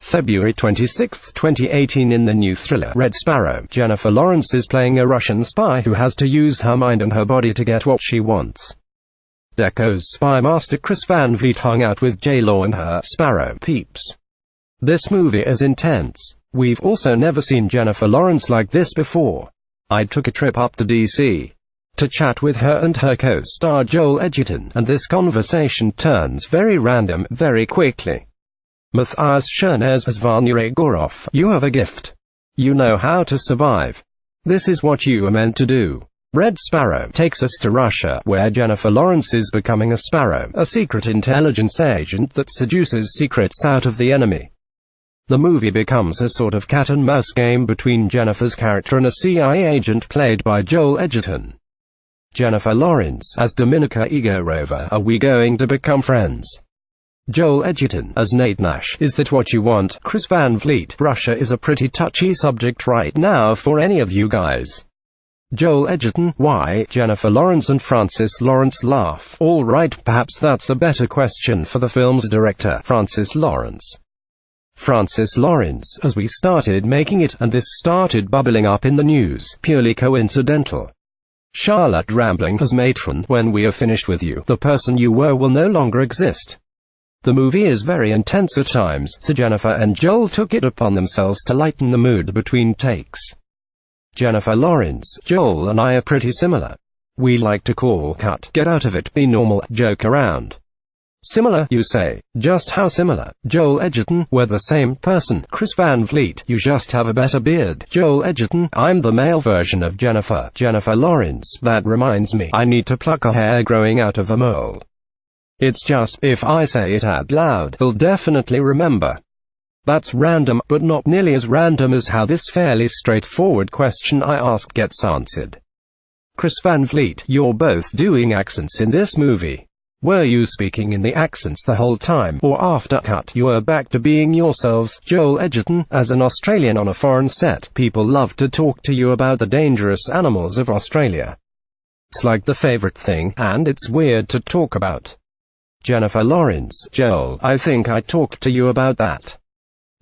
February 26, 2018. In the new thriller Red Sparrow, Jennifer Lawrence is playing a Russian spy who has to use her mind and her body to get what she wants. Decco's spy master Chris Van Vliet hung out with J-Lo and her Sparrow peeps. This movie is intense. We've also never seen Jennifer Lawrence like this before. I took a trip up to DC to chat with her and her co-star Joel Edgerton, and this conversation turns very random very quickly. Matthias Schoenaerts as Vanya Egorov. You have a gift. You know how to survive. This is what you are meant to do. Red Sparrow takes us to Russia, where Jennifer Lawrence is becoming a Sparrow, a secret intelligence agent that seduces secrets out of the enemy. The movie becomes a sort of cat-and-mouse game between Jennifer's character and a CIA agent played by Joel Edgerton. Jennifer Lawrence as Dominika Egorova. Are we going to become friends? Joel Edgerton as Nate Nash. Is that what you want? Chris Van Vliet. Russia is a pretty touchy subject right now for any of you guys. Joel Edgerton. Why? Jennifer Lawrence and Francis Lawrence laugh. All right, perhaps that's a better question for the film's director, Francis Lawrence. Francis Lawrence. As we started making it, and this started bubbling up in the news, purely coincidental. Charlotte rambling as matron. When we are finished with you, the person you were will no longer exist. The movie is very intense at times, so Jennifer and Joel took it upon themselves to lighten the mood between takes. Jennifer Lawrence. Joel and I are pretty similar. We like to call, cut, get out of it, be normal, joke around. Similar, you say? Just how similar? Joel Edgerton. We're the same person. Chris Van Vliet. You just have a better beard. Joel Edgerton. I'm the male version of Jennifer. Jennifer Lawrence. That reminds me, I need to pluck a hair growing out of a mole. It's just, if I say it out loud, he'll definitely remember. That's random, but not nearly as random as how this fairly straightforward question I asked gets answered. Chris Van Vliet. You're both doing accents in this movie. Were you speaking in the accents the whole time, or after cut, you are back to being yourselves? Joel Edgerton. As an Australian on a foreign set, people love to talk to you about the dangerous animals of Australia. It's like the favorite thing, and it's weird to talk about. Jennifer Lawrence. Joel, I think I talked to you about that.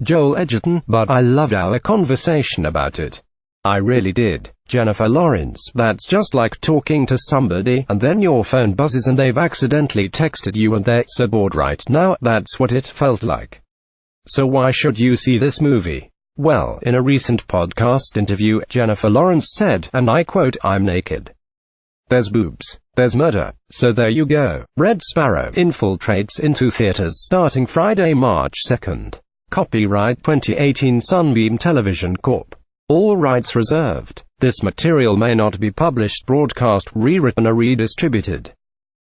Joel Edgerton. But I loved our conversation about it. I really did. Jennifer Lawrence. That's just like talking to somebody, and then your phone buzzes and they've accidentally texted you and they're so bored right now. That's what it felt like. So why should you see this movie? Well, in a recent podcast interview, Jennifer Lawrence said, and I quote, "I'm naked. There's boobs. There's murder. So there you go." Red Sparrow infiltrates into theaters starting Friday, March 2nd. Copyright 2018 Sunbeam Television Corp. All rights reserved. This material may not be published, broadcast, rewritten or redistributed.